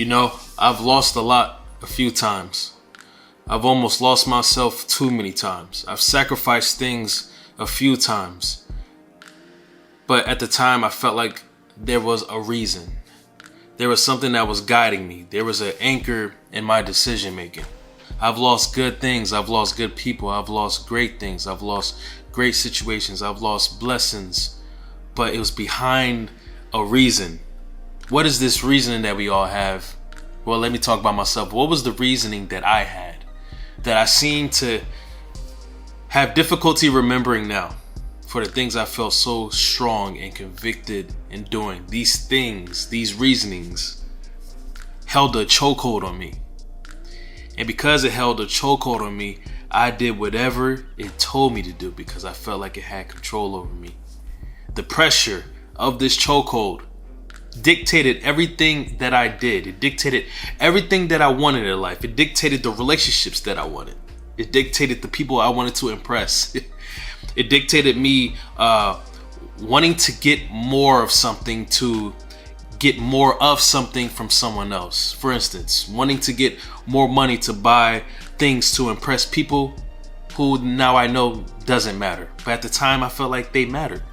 I've lost a lot a few times. I've almost lost myself too many times. I've sacrificed things a few times. But at the time, I felt like there was a reason. There was something that was guiding me. There was an anchor in my decision making. I've lost good things. I've lost good people. I've lost great things. I've lost great situations. I've lost blessings. But it was behind a reason. What is this reasoning that we all have? Well, let me talk about myself. What was the reasoning that I had that I seem to have difficulty remembering now for the things I felt so strong and convicted in doing? These things, these reasonings held a chokehold on me. And because it held a chokehold on me, I did whatever it told me to do because I felt like it had control over me. The pressure of this chokehold dictated everything that I did. It dictated everything that I wanted in life. It dictated the relationships that I wanted. It dictated the people I wanted to impress. It dictated me wanting to get more of something to get more of something from someone else. For instance, wanting to get more money to buy things to impress people who now I know doesn't matter. But at the time, I felt like they mattered.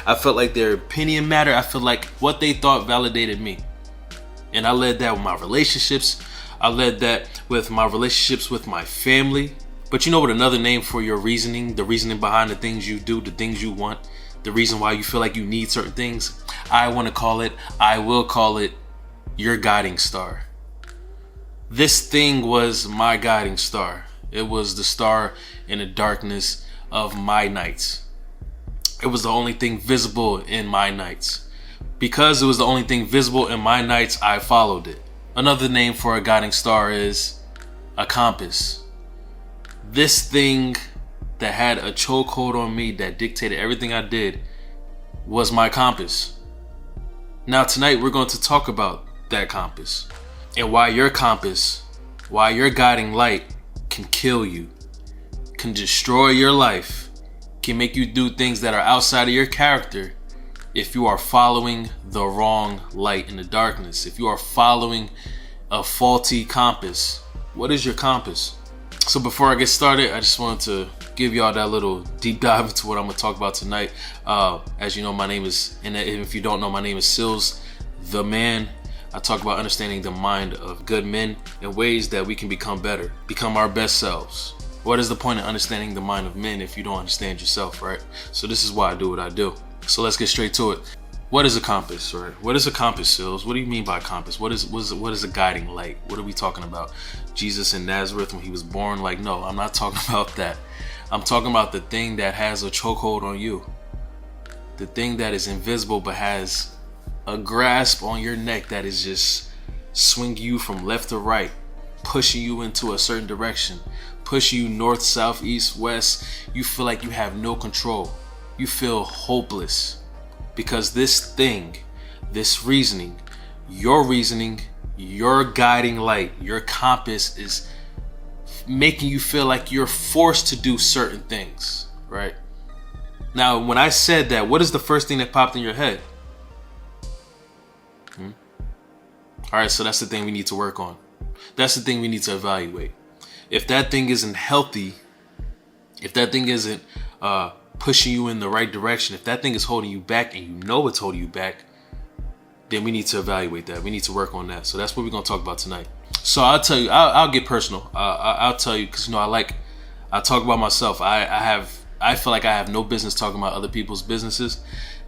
I felt like their opinion mattered. I felt like what they thought validated me. And I led that with my relationships. I led that with my relationships with my family. But you know what another name for your reasoning, the reasoning behind the things you do, the things you want, the reason why you feel like you need certain things? I will call it your guiding star. This thing was my guiding star. It was the star in the darkness of my nights. It was the only thing visible in my nights. Because it was the only thing visible in my nights, I followed it. Another name for a guiding star is a compass. This thing that had a chokehold on me that dictated everything I did was my compass. Now tonight we're going to talk about that compass and why your compass, why your guiding light can kill you, can destroy your life, can make you do things that are outside of your character if you are following the wrong light in the darkness. If you are following a faulty compass. What is your compass? So before I get started, I just wanted to give y'all that little deep dive into what I'm going to talk about tonight. As you know, my name is, and if you don't know, my name is Sealz, the man. I talk about understanding the mind of good men and ways that we can become better, become our best selves. What is the point of understanding the mind of men if you don't understand yourself, right? So this is why I do what I do. So let's get straight to it. What is a compass, right? What is a compass, Sealz? What do you mean by compass? What is a guiding light? What are we talking about? Jesus in Nazareth when he was born? Like, no, I'm not talking about that. I'm talking about the thing that has a chokehold on you. The thing that is invisible but has a grasp on your neck that is just swinging you from left to right, pushing you into a certain direction, pushing you north, south, east, west. You feel like you have no control. You feel hopeless because this thing, this reasoning, your guiding light, your compass is making you feel like you're forced to do certain things, right? Now, when I said that, what is the first thing that popped in your head? All right, so that's the thing we need to work on. That's the thing we need to evaluate. If that thing isn't healthy, if that thing isn't pushing you in the right direction, if that thing is holding you back and you know it's holding you back, then we need to evaluate that. We need to work on that. So that's what we're going to talk about tonight. So I'll tell you, I'll get personal. I'll tell you, because I talk about myself. I feel like I have no business talking about other people's businesses,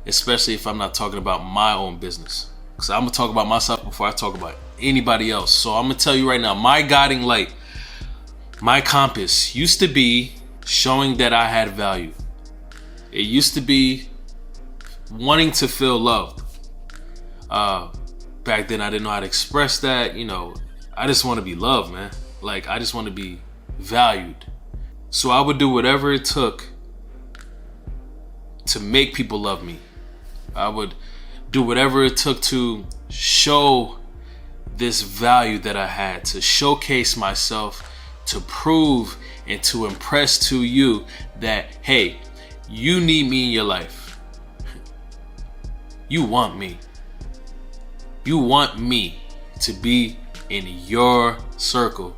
especially if I'm not talking about my own business. Because I'm going to talk about myself before I talk about anybody else. So I'm going to tell you right now, my guiding light, my compass used to be showing that I had value. It used to be wanting to feel loved. Back then I didn't know how to express that. I just want to be loved, man. Like, I just want to be valued. So I would do whatever it took to make people love me. I would do whatever it took to show this value that I had, to showcase myself, to prove and to impress to you that, hey, you need me in your life. You want me. You want me to be in your circle.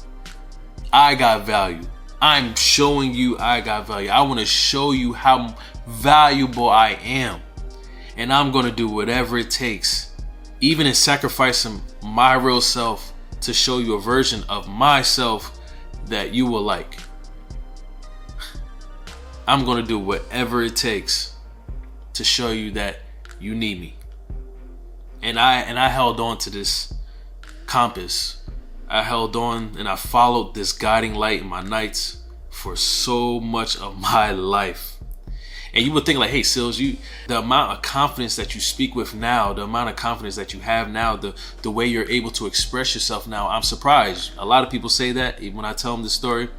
I got value. I'm showing you I got value. I want to show you how valuable I am. And I'm going to do whatever it takes, even in sacrificing my real self, to show you a version of myself that you will like. I'm going to do whatever it takes to show you that you need me. And I held on to this compass. I held on and I followed this guiding light in my nights for so much of my life. And you would think like, hey, Sealz, the amount of confidence that you speak with now, the amount of confidence that you have now, the way you're able to express yourself now, I'm surprised. A lot of people say that when I tell them this story,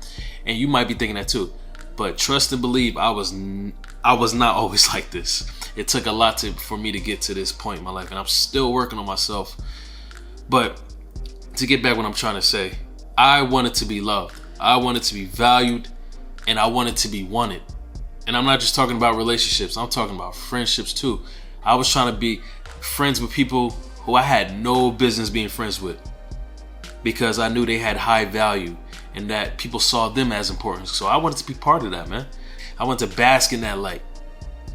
and you might be thinking that too. But trust and believe, I was not always like this. It took a lot for me to get to this point in my life, and I'm still working on myself. But to get back what I'm trying to say, I wanted to be loved. I wanted to be valued, and I wanted to be wanted. And I'm not just talking about relationships. I'm talking about friendships too. I was trying to be friends with people who I had no business being friends with, because I knew they had high value and that people saw them as important. So I wanted to be part of that, man. I wanted to bask in that light.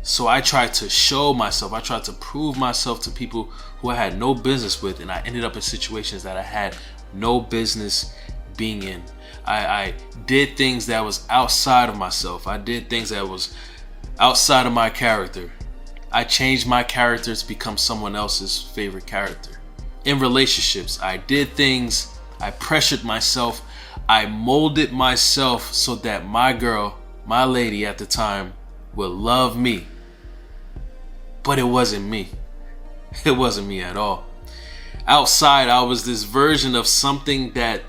So I tried to show myself. I tried to prove myself to people who I had no business with, and I ended up in situations that I had no business being in. I did things that was outside of myself. I did things that was outside of my character. I changed my character to become someone else's favorite character. In relationships, I did things, I pressured myself, I molded myself so that my girl, my lady at the time, would love me. But it wasn't me. It wasn't me at all. Outside, I was this version of something that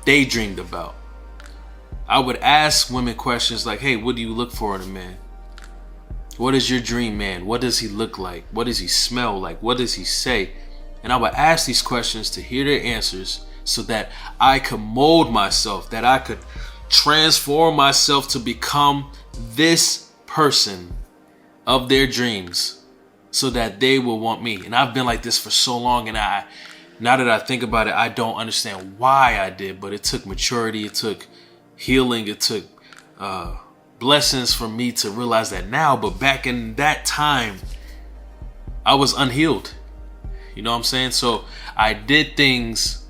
they dreamed about. I would ask women questions like, hey, what do you look for in a man? What is your dream man? What does he look like? What does he smell like? What does he say? And I would ask these questions to hear their answers so that I could mold myself, that I could transform myself to become this person of their dreams so that they will want me. And I've been like this for so long, and now that I think about it, I don't understand why I did, but it took maturity, it took healing, it took blessings for me to realize that now. But back in that time, I was unhealed. You know what I'm saying? So I did things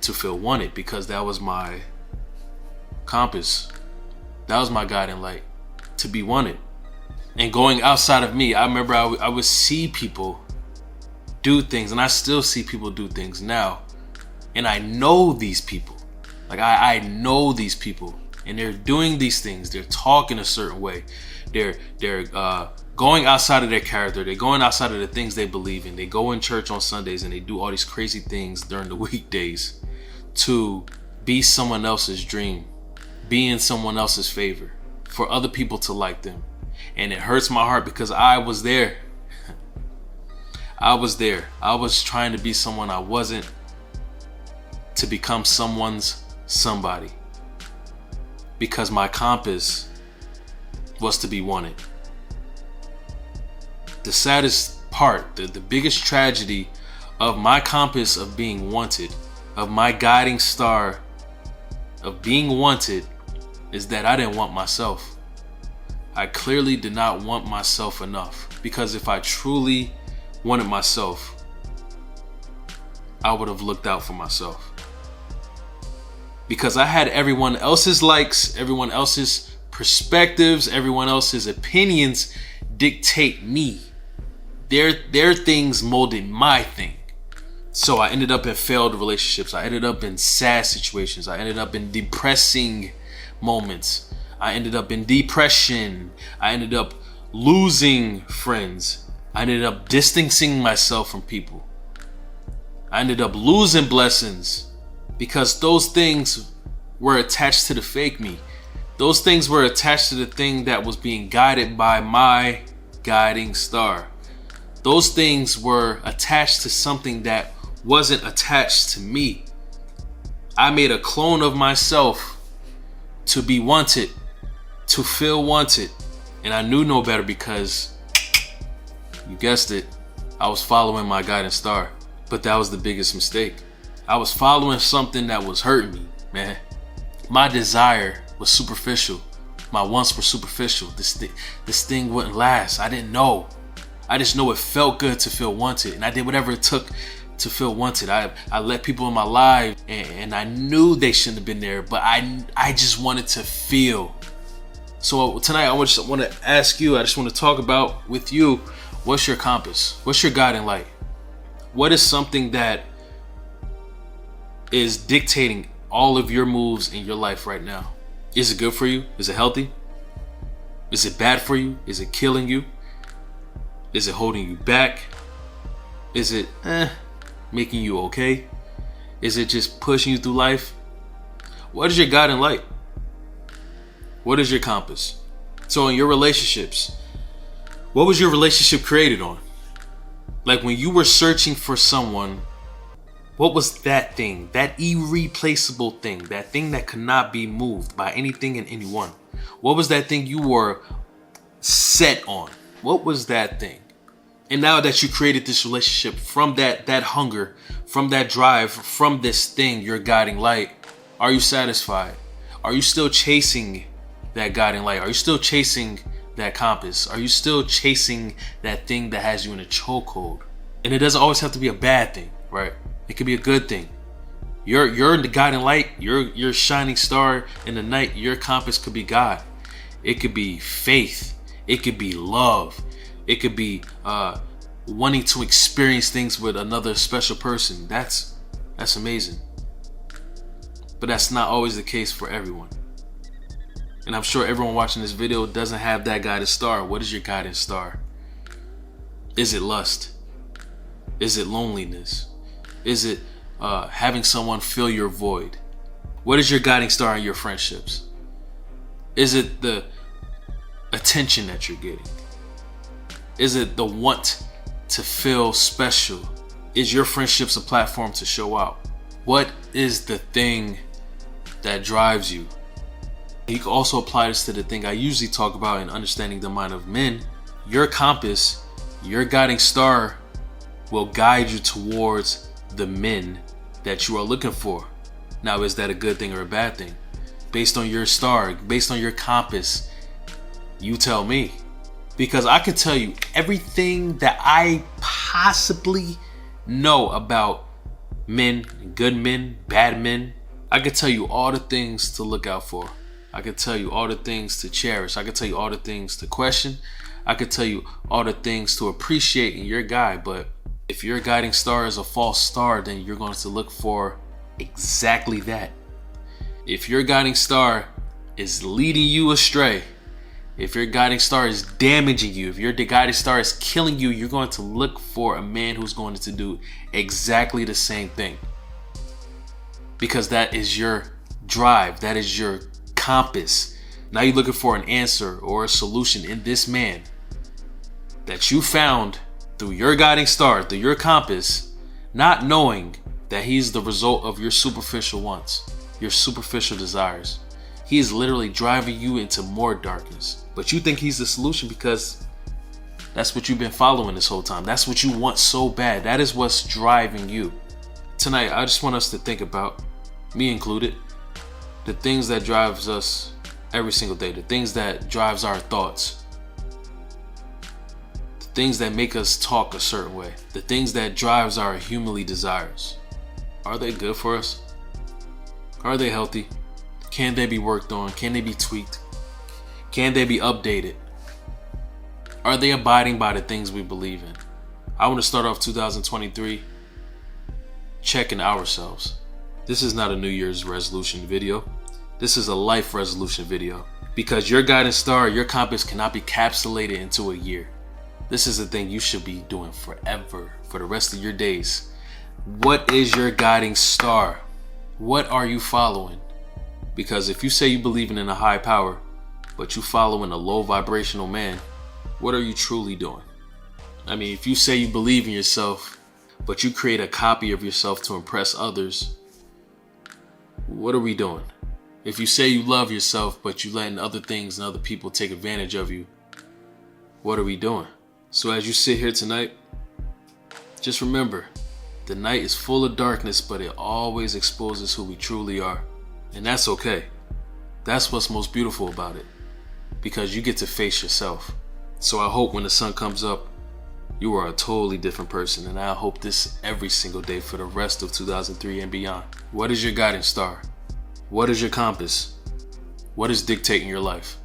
to feel wanted because that was my compass. That was my guiding light, to be wanted. And going outside of me, I remember I would see people do things, and I still see people do things now. And I know these people. Like I know these people, and they're doing these things. They're talking a certain way. They're going outside of their character. They're going outside of the things they believe in. They go in church on Sundays and they do all these crazy things during the weekdays to be someone else's dream, be in someone else's favor, for other people to like them. And it hurts my heart because I was there. I was there. I was trying to be someone I wasn't, to become someone's somebody, because my compass was to be wanted. The saddest part, the biggest tragedy of my compass of being wanted, of my guiding star of being wanted, is that I didn't want myself. I clearly did not want myself enough, because if I truly wanted myself, I would have looked out for myself. Because I had everyone else's likes, everyone else's perspectives, everyone else's opinions dictate me. Their things molded my thing. So I ended up in failed relationships. I ended up in sad situations. I ended up in depressing moments. I ended up in depression. I ended up losing friends. I ended up distancing myself from people. I ended up losing blessings because those things were attached to the fake me. Those things were attached to the thing that was being guided by my guiding star. Those things were attached to something that wasn't attached to me. I made a clone of myself to be wanted, to feel wanted. And I knew no better because, you guessed it, I was following my guiding star. But that was the biggest mistake. I was following something that was hurting me, man. My desire was superficial. My wants were superficial. This thing wouldn't last. I didn't know. I just know it felt good to feel wanted, and I did whatever it took to feel wanted. I let people in my life, and I knew they shouldn't have been there, but I just wanted to feel. So tonight I just want to ask you, I just want to talk about with you, what's your compass? What's your guiding light? What is something that is dictating all of your moves in your life right now? Is it good for you? Is it healthy? Is it bad for you? Is it killing you? Is it holding you back? Is it making you okay? Is it just pushing you through life? What is your guiding light? What is your compass? So in your relationships, what was your relationship created on? Like when you were searching for someone, what was that thing, that irreplaceable thing, that thing that could not be moved by anything and anyone? What was that thing you were set on? What was that thing? And now that you created this relationship from that hunger, from that drive, from this thing, your guiding light, are you satisfied? Are you still chasing that guiding light? Are you still chasing that compass? Are you still chasing that thing that has you in a chokehold? And it doesn't always have to be a bad thing, right? It could be a good thing. You're in the guiding light. You're shining star in the night. Your compass could be God. It could be faith. It could be love. It could be wanting to experience things with another special person. That's amazing. But that's not always the case for everyone. And I'm sure everyone watching this video doesn't have that guiding star. What is your guiding star? Is it lust? Is it loneliness? Is it having someone fill your void? What is your guiding star in your friendships? Is it the attention that you're getting? Is it the want to feel special? Is your friendships a platform to show out? What is the thing that drives you? You can also apply this to the thing I usually talk about in understanding the mind of men. Your compass, your guiding star will guide you towards the men that you are looking for. Now, is that a good thing or a bad thing? Based on your star, based on your compass, you tell me. Because I can tell you everything that I possibly know about men, good men, bad men. I could tell you all the things to look out for. I could tell you all the things to cherish. I could tell you all the things to question. I could tell you all the things to appreciate in your guy. But if your guiding star is a false star, then you're going to look for exactly that. If your guiding star is leading you astray, if your guiding star is damaging you, if your guiding star is killing you, you're going to look for a man who's going to do exactly the same thing. Because that is your drive. That is your compass. Now you're looking for an answer or a solution in this man that you found through your guiding star, through your compass, not knowing that he's the result of your superficial wants, your superficial desires. He is literally driving you into more darkness. But you think he's the solution because that's what you've been following this whole time. That's what you want so bad. That is what's driving you. Tonight, I just want us to think about, me included, the things that drives us every single day, the things that drives our thoughts, the things that make us talk a certain way, the things that drives our humanly desires. Are they good for us? Are they healthy? Can they be worked on? Can they be tweaked? Can they be updated? Are they abiding by the things we believe in? I want to start off 2023 checking ourselves. This is not a New Year's resolution video. This is a life resolution video. Because your guiding star, your compass cannot be capsulated into a year. This is a thing you should be doing forever, for the rest of your days. What is your guiding star? What are you following? Because if you say you believe in a high power, but you following a low vibrational man, what are you truly doing? I mean, if you say you believe in yourself, but you create a copy of yourself to impress others, what are we doing? If you say you love yourself, but you letting other things and other people take advantage of you, what are we doing? So as you sit here tonight, just remember, The night is full of darkness, but it always exposes who we truly are. And that's okay. That's what's most beautiful about it, because you get to face yourself. So I hope when the sun comes up, you are a totally different person, and I hope this every single day for the rest of 2003 and beyond. What is your guiding star? What is your compass? What is dictating your life?